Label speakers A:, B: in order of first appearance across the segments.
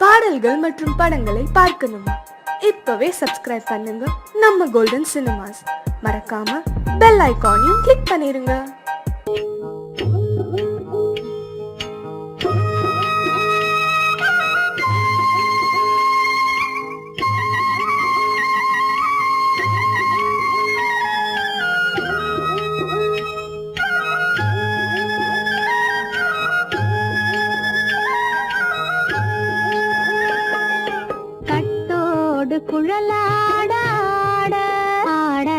A: பாடல்கள் மற்றும் படங்களை பார்க்கணுமா? இப்பவே சப்ஸ்கிரைப் பண்ணுங்க நம்ம கோல்டன் சினிமாஸ். மறக்காம பெல் ஐகானையும் கிளிக் பண்ணிருங்க.
B: குழலாட ஆட ஆட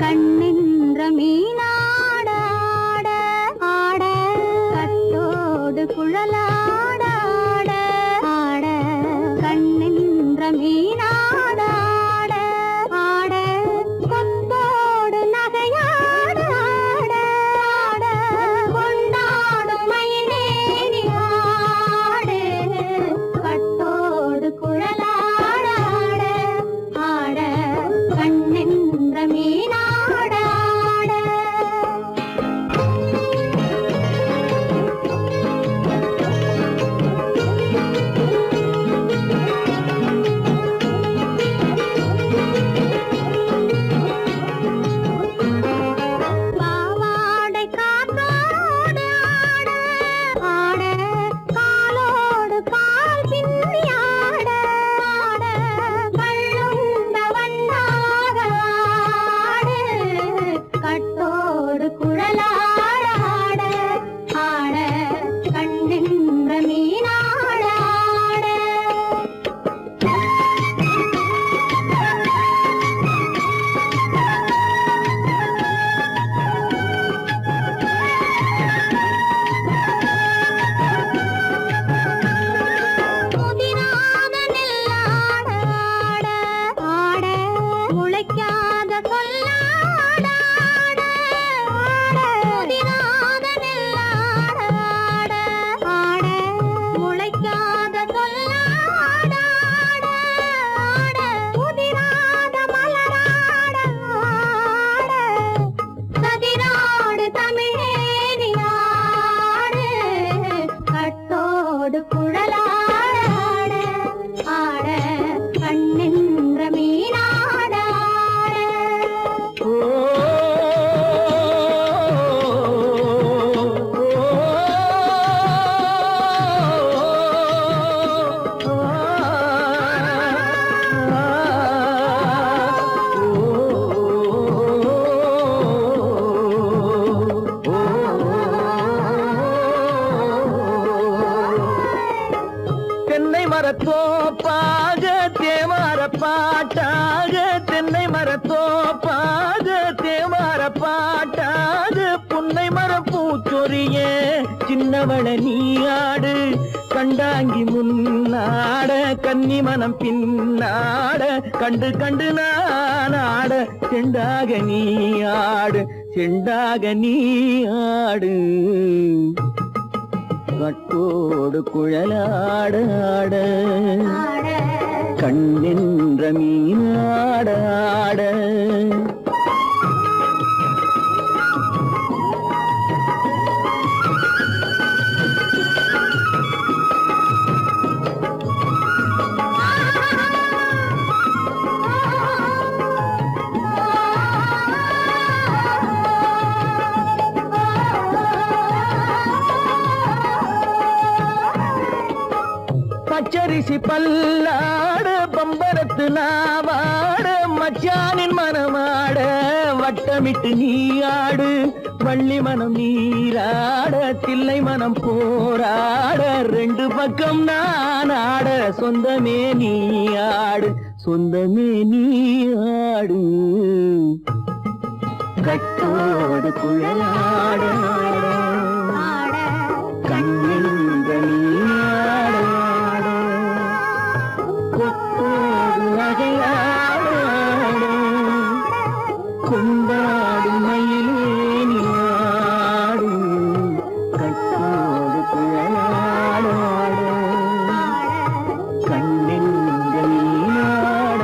B: கண்ணின்ற மீனாட ஆட ஆட கட்டோடு குழலாட ஆட ஆட கண்ணின்ற மீனாட ஆட ஆட கொம்போடு நகையாட ஆட ஆட கொண்டாடும் மயிலேறி ஆடு கட்டோடு குழலாட
C: மரத்தோப்பாக தேமார பாட்டாக தென்னை மரத்தோப்பாக தேமார பாட்டாக புன்னை மர பூச்சொரிய சின்னவள நீயாடு கண்டாங்கி முன்னாட கன்னி மனம் பின்னாட கண்டு கண்டு நானாட செண்டாக நீயாடு செண்டாக நீயாடு கட்டோடு குழலாட ஆட கண்ணென்ற மீனாட ஆட பச்சரிசி பல்லாட பம்பரத்து நாவாட மச்சானின் மனமாட வட்டமிட்டு நீயாடு வள்ளி மனம் நீராட தில்லை மனம் போராட ரெண்டு பக்கம் நான் ஆட சொந்தமே நீயாடு சொந்தமே நீயாடு கட்டோடு குழலாட கண்ணென்ற நீயாட கொண்டாடு மயிலே நீயாடு கட்டோடு குழலாட கண்ணென்ற நீயாட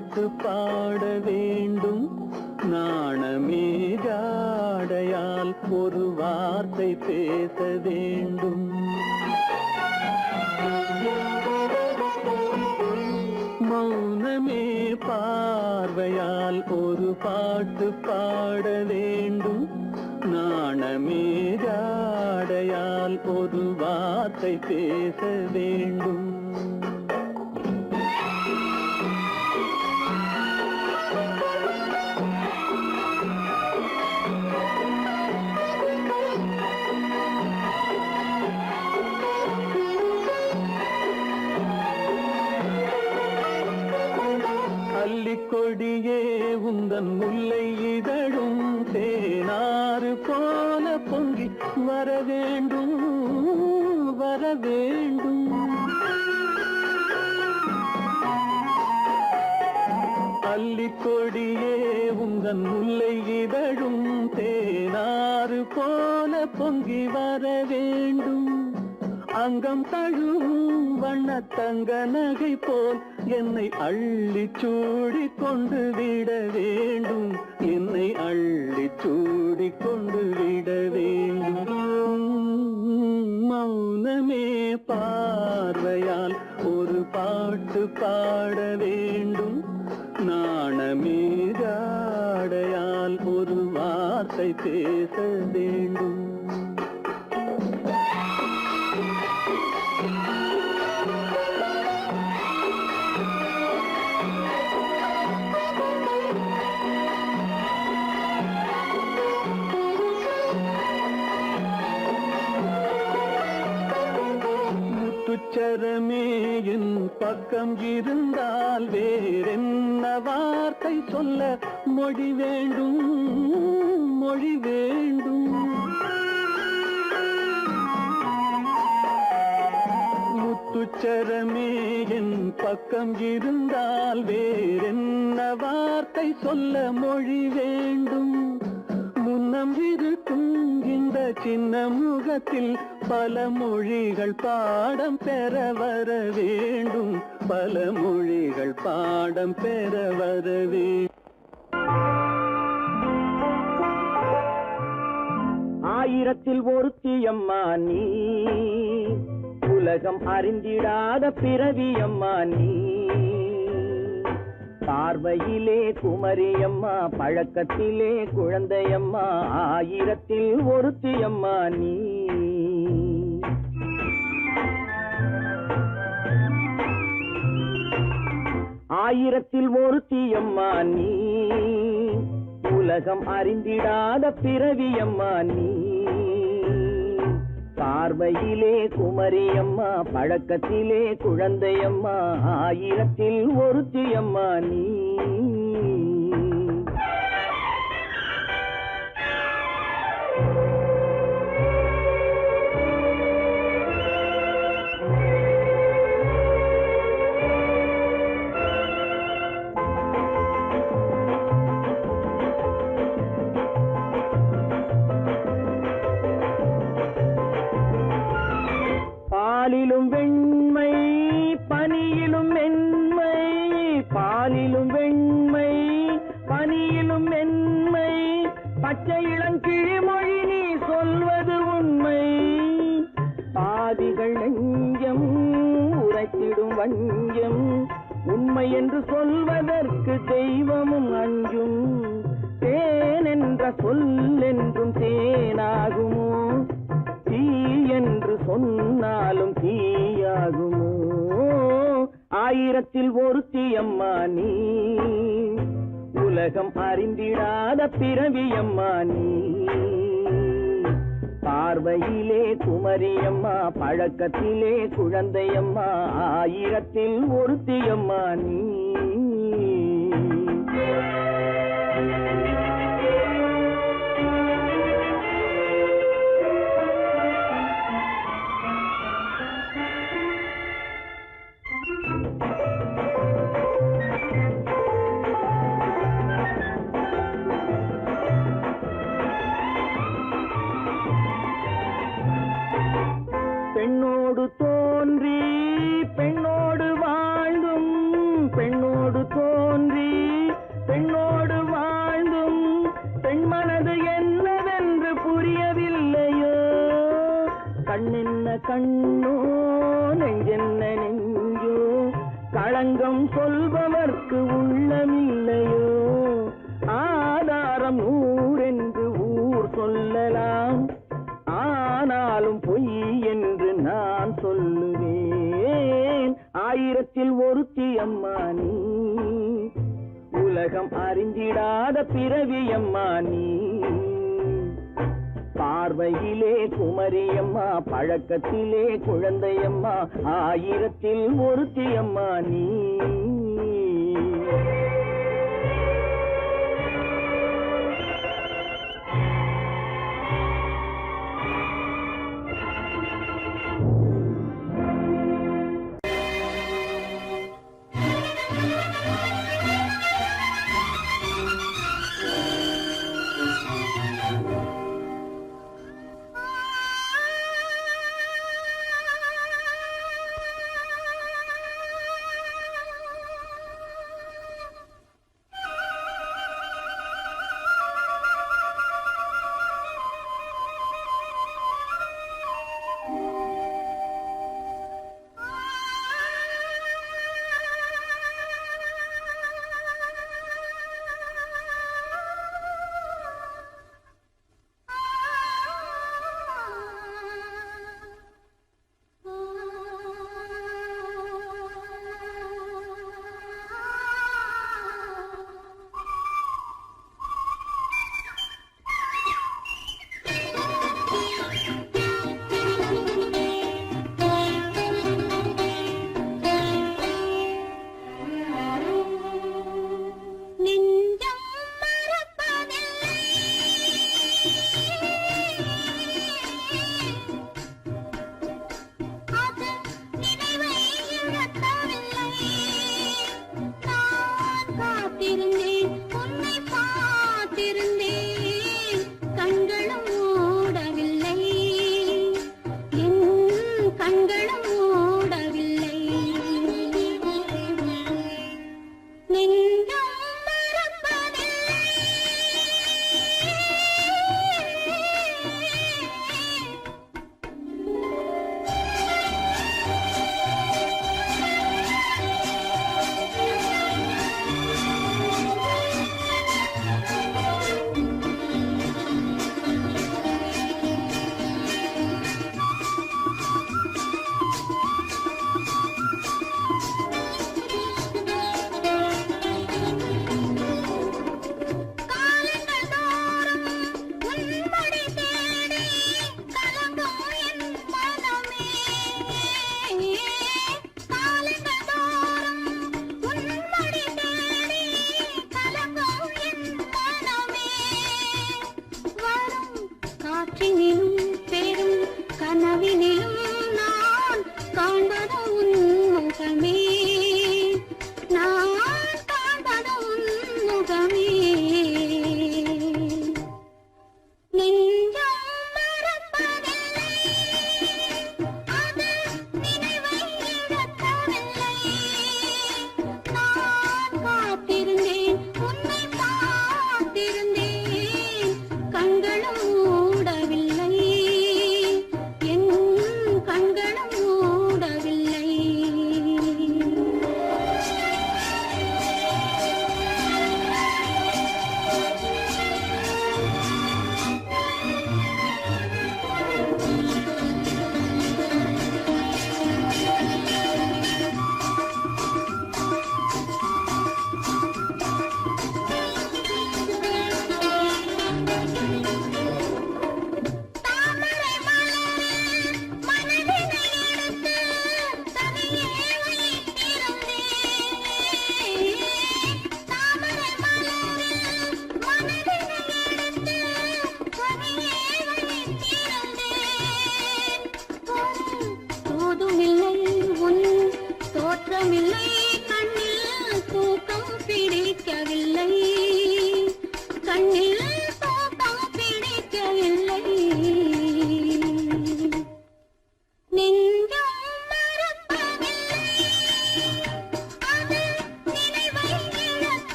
C: பாட்டு பாட வேண்டும். நாணமே ஜாடையால் ஒரு வார்த்தை பேச வேண்டும். மௌனமே பார்வையால் ஒரு பாட்டு பாட வேண்டும். நாணமே ஜாடையால் ஒரு வார்த்தை பேச வேண்டும். கொடியே உந்தன் முல்லை இதழும் தேனாறு போல பொங்கி வர வேண்டும், வர வேண்டும். அல்லிக்கொடியே உந்தன் முல்லை இதழும் தேனாறு போல பொங்கி வர வேண்டும். அங்கம் தழுவும் வண்ணத்தங்க நகை போல் என்னை அள்ளி சூடி கொண்டு விட வேண்டும். என்னை அள்ளி சூடி கொண்டு விட வேண்டும். மௌனமே பார்வையால் ஒரு பாட்டு பாட வேண்டும். நாணமே ஜாடையால் ஒரு வார்த்தை பேச வேண்டும். முத்துச்சரமே என் பக்கம் இருந்தால் வேறென்ன வார்த்தை சொல்ல மொழி வேண்டும், மொழி வேண்டும். முத்துச்சரமே என் பக்கம் இருந்தால் வேறென்ன வார்த்தை சொல்ல மொழி வேண்டும். முன்னம் இருக்கும் இந்த சின்ன முகத்தில் பல மொழிகள் பாடம் பெற வர வேண்டும். பல மொழிகள் பாடம் பெற வர வேண்டும்.
D: ஆயிரத்தில் ஒருத்தியம்மா நீ, உலகம் அறிந்திடாத பிறவியம்மா நீ. பார்வையிலே குமரியம்மா, பழக்கத்திலே குழந்தையம்மா. ஆயிரத்தில் ஒருத்தியம்மா நீ. ஆயிரத்தில் ஒருத்தியம்மா நீ, உலகம் அறிந்திடாத பிறவியம்மா நீ. பார்வையிலே குமரியம்மா, பழக்கத்திலே குழந்தையம்மா. ஆயிரத்தில் ஒருத்தியம்மா நீ. பாலிலும் வெண்மை பனியிலும் மென்மை, பாலிலும் வெண்மை பனியிலும் மென்மை. பச்சை இளங்கிழிமொழி நீ சொல்வது உண்மை. பாதிகள் நெஞ்சம் உரைத்திடும் வஞ்சம், உண்மை என்று சொல்வதற்கு தெய்வமும் அஞ்சும். தேன் என்ற சொல் என்றும் தேனாகுமோ, தீ என்று சொன்னாலும் தீயாகுமோ. ஆயிரத்தில் ஒருத்தியம்மா நீ, உலகம் அறிந்திடாத பிறவியம்மா நீ. பார்வையிலே குமரியம்மா, பழக்கத்திலே குழந்தையம்மா. ஆயிரத்தில் ஒருத்தியம்மா நீ. பெண்ணோடு தோன்றி பெண்ணோடு வாழ்ந்தும், பெண்ணோடு தோன்றி கண்ணென்ன கண்ணோ நெஞ்சென்ன நெஞ்சோ களங்கம் சொல்பவர்க்கு உள்ளமில்லையோ ஆதாரம் ஊரென்று ஊர் சொல்லலாம் ஆனாலும் பொய் என்று நான் சொல்லுவேன் ஆயிரத்தில் ஒருத்தி அம்மா நீ உலகம் அறிந்திடாத பிறவி அம்மா நீ பார்வையிலே குமரியம்மா பழக்கத்திலே குழந்தையம்மா ஆயிரத்தில் ஒருத்தி அம்மா நீ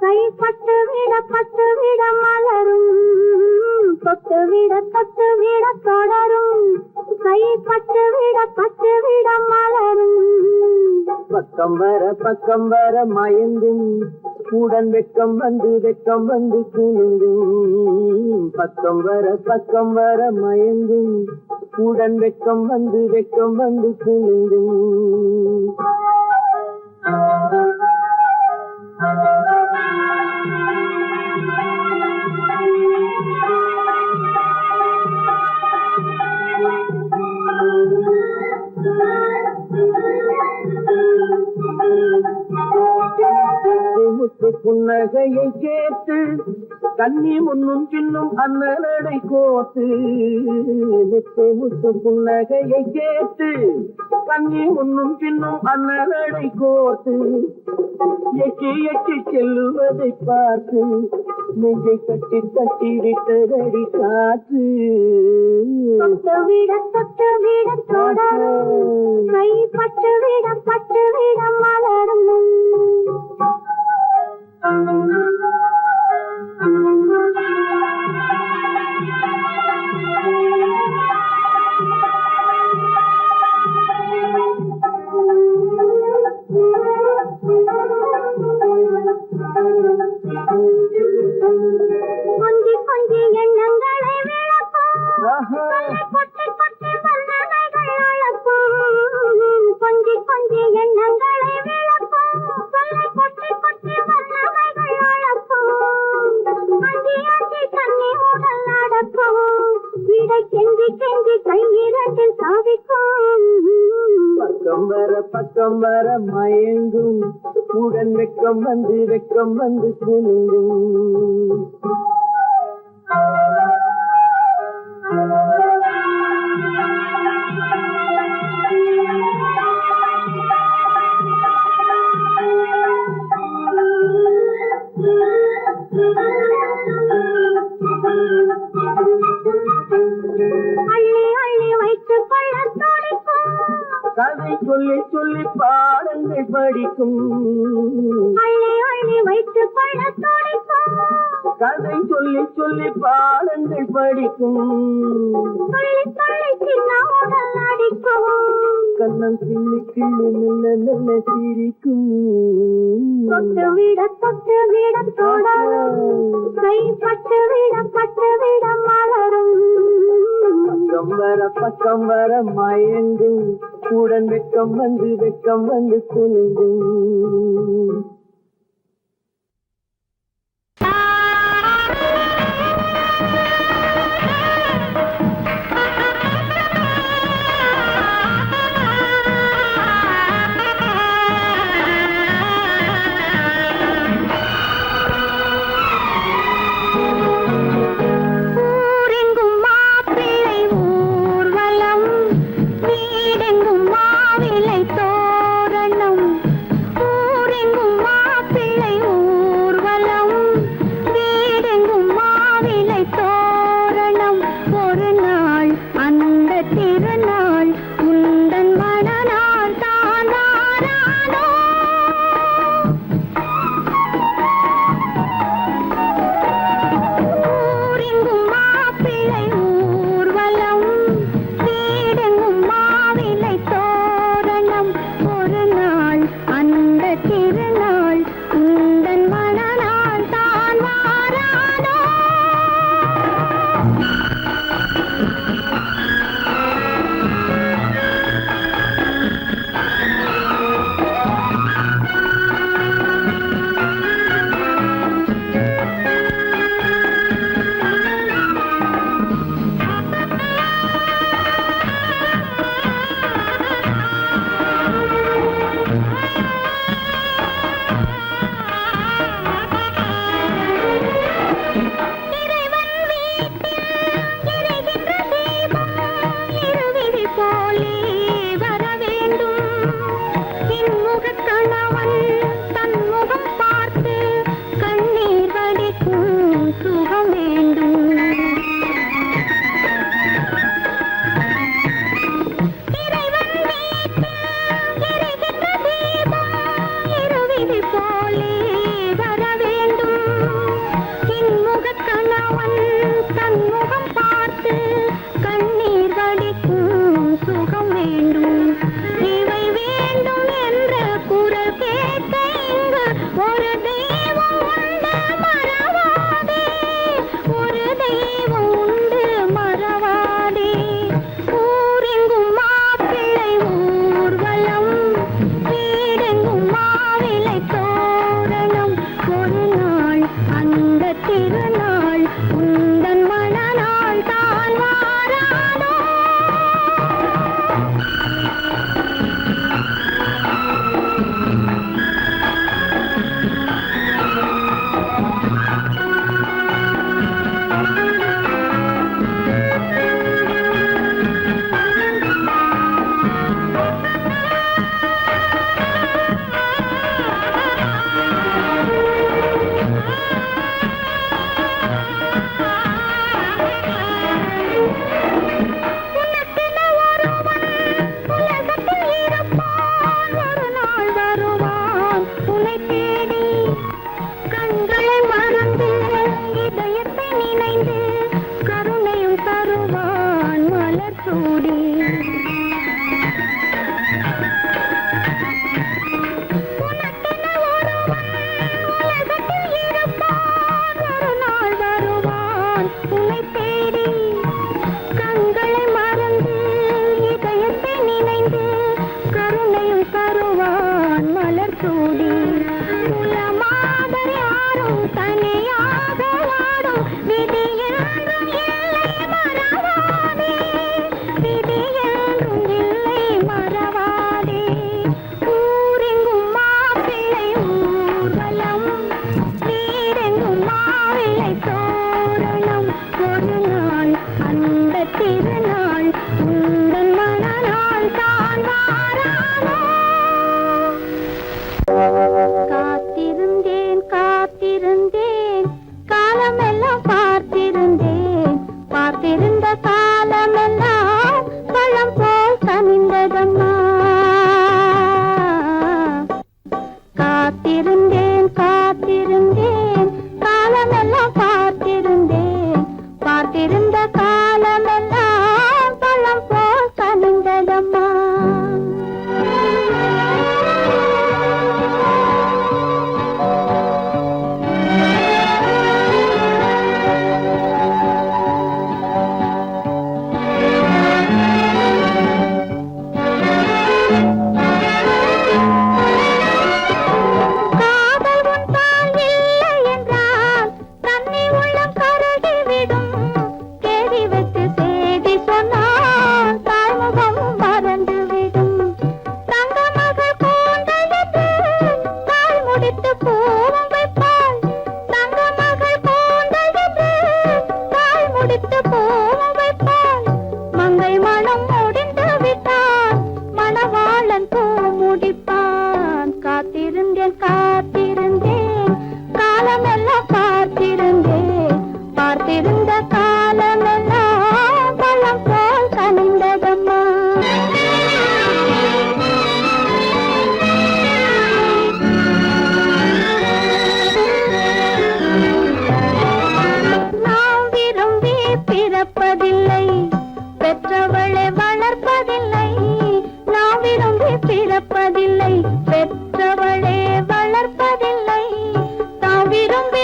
B: கை பட்டு விட மலரும் தொட்டு விட தொடரும் கை பட்டு விட மலரும்
D: பக்கம் வர மயங்கும் உடன் வெக்கம் வந்து குலுங்கும் பக்கம் வர மயங்கும் உடன் வெக்கம் வந்து குலுங்கும் முத்து புன்னகையை கேட்டு கண்ணி முன்னும் பின்னும் அண்ணனடை கோத்து முத்து புன்னகையை கேட்டு கண்ணி முன்னும் பின்னும் அண்ணனடை கோத்து எட்டி செல்லுவதை பார்த்து நெஞ்சை கட்டி விட்டதடி காற்று
B: தொட்டு விட தொடரும் கை பட்டு விட மலரும் கொஞ்சி எண்ணங்களை விளக்கும் கொட்டி வல்லமைகள் அளக்கும் கொஞ்சி எண்ணங்களை விளக்கும் கொட்டி வல்லமைகள் அளக்கும் அஞ்சி தண்ணி உடல் நடக்கும் இடை கெஞ்சி கையிரண்டில் சாதிக்கும்
D: பக்கம் வர மயங்கும் உடன் வெக்கம் வந்து குலுங்கும்
B: அள்ளி வைத்துக் கொள்ள துடிக்கும்
D: கதை சொல்லி பாடங்கள் படிக்கும்
B: அள்ளி வைத்துக் கொள்ள துடிக்கும்
D: கதை சொல்லி பாடங்கள் படிக்கும்
B: சொல்லி சின்ன உடல் அடிக்கும்
D: கண்ணம் கிள்ளி நல்ல சிரிக்கும்
B: தொட்டு விட தொடரும் கை பட்டு விட மலரும்
D: பக்கம் வர மயங்கும் உடன் வெக்கம் வந்து குலுங்கும்
B: வீடெங்கும் மாவிலை தோரணம் ஊரெங்கும்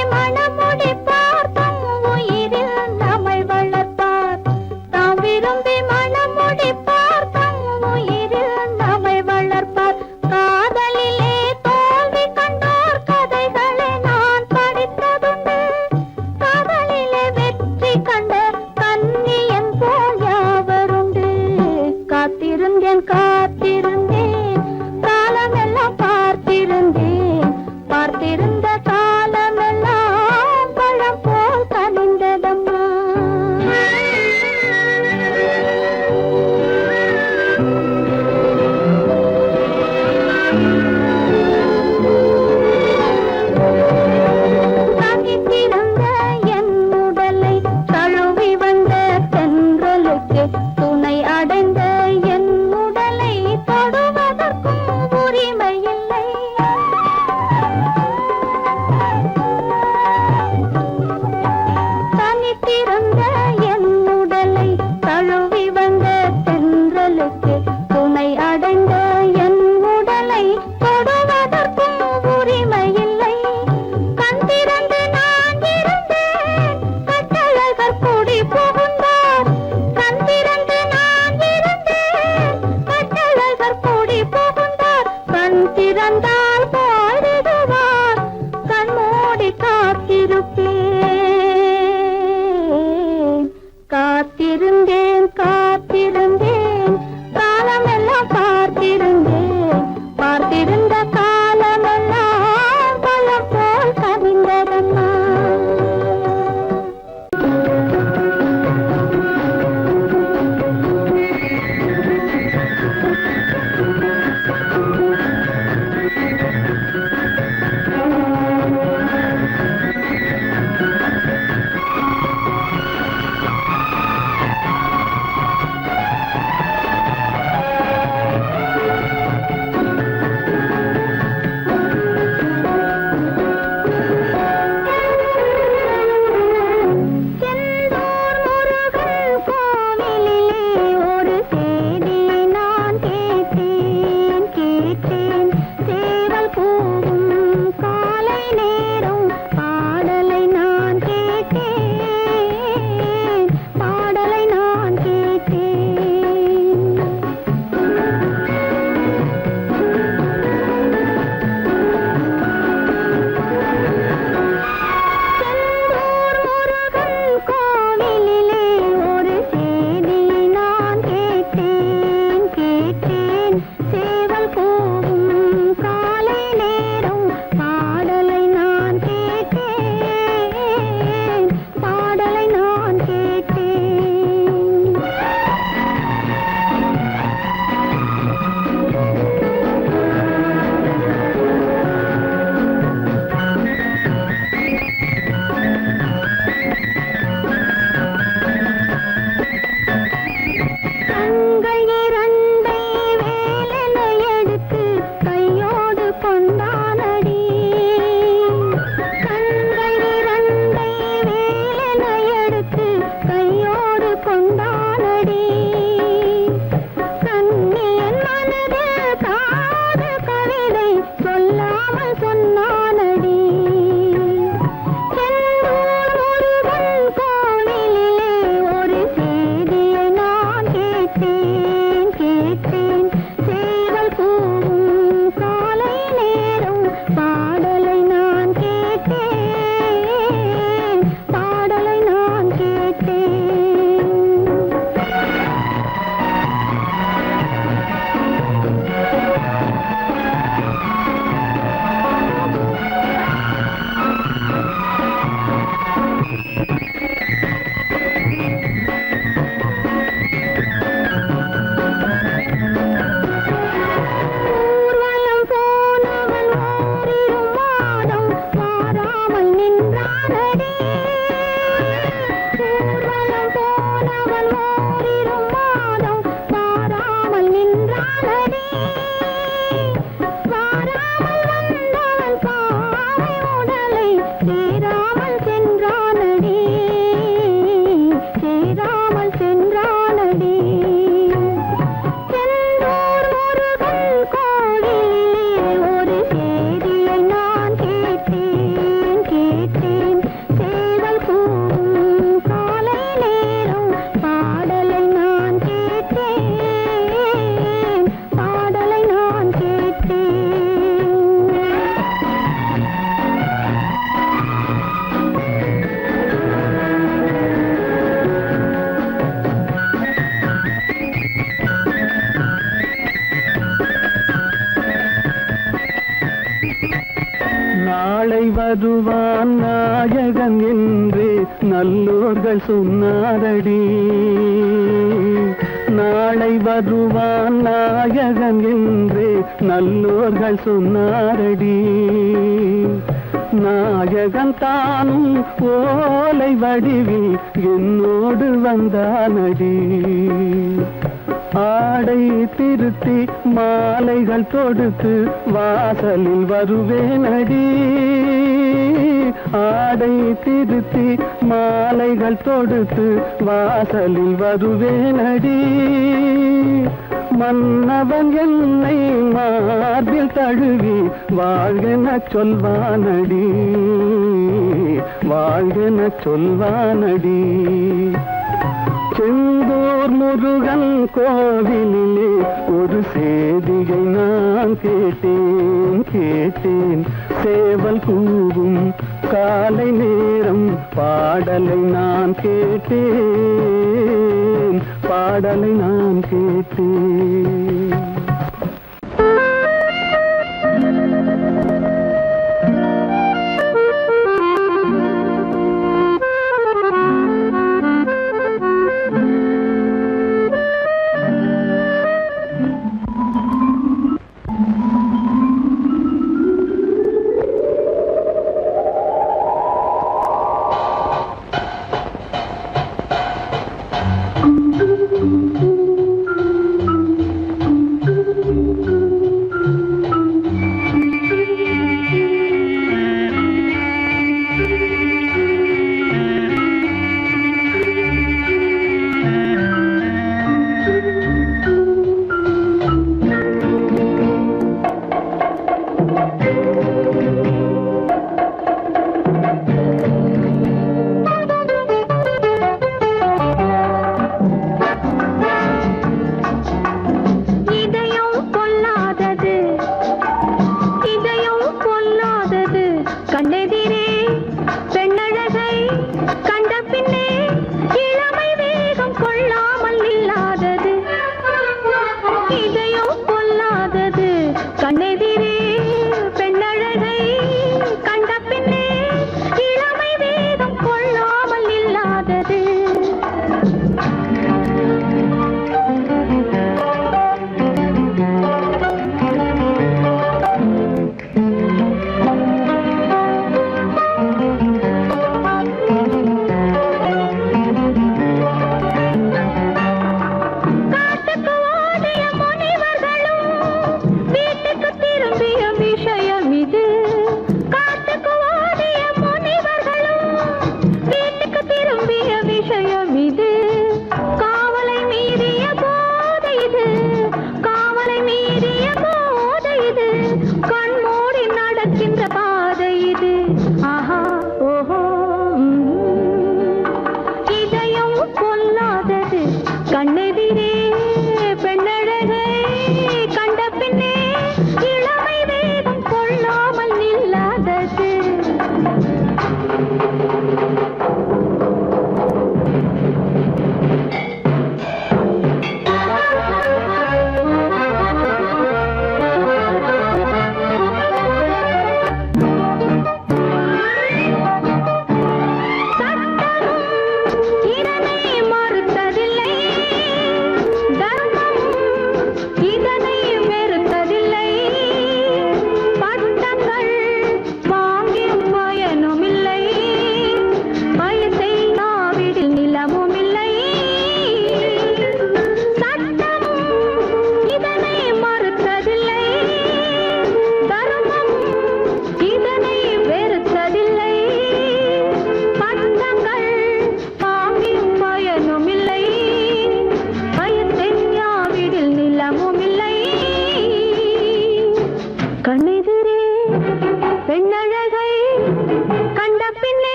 B: விரும்பி மணமுடி பார்த்தம் உயிரில் நம்மை வளர்ப்பார் தாம் விரும்பி மணமுடி பார்த்தம் உயிரில் நம்மை வளர்ப்பார் காதலிலே தோல்வி கண்டோர் கதைகளை நான் படித்ததுண்டு காதலிலே வெற்றி கண்ட கன்னியன் போல் யாவருண்டு காத்திருந்தேன் காத்திருந்தேன் காலமெல்லாம் பார்த்திருந்தேன் பார்த்திருந்த காலமெல்லாம்
C: வருவான் நாயகன் என்று நல்லோர்கள் சொன்னாரடி. நாளை வருவான் நாயகன் என்று நல்லோர்கள் சொன்னாரடி. நாயகன் தானும் ஓலை வடிவில் என்னோடு வந்தானடி. ஆடை திருத்தி மாலைகள் தொடுத்து வாசலில் வருவேனடி. ஆடை திருத்தி மாலைகள் தொடுத்து வாசலில் வருவேனடி. மன்னவன் என்னை மார்பில் தழுவி வாழ்கென சொல்வானடி. வாழ்கென சொல்வானடி. செந்தூர் முருகன் கோவிலிலே ஒரு செய்தியை நான் கேட்டேன். சேவல் கூவும் காலை நேரம் பாடலை நான் கேட்டேன்.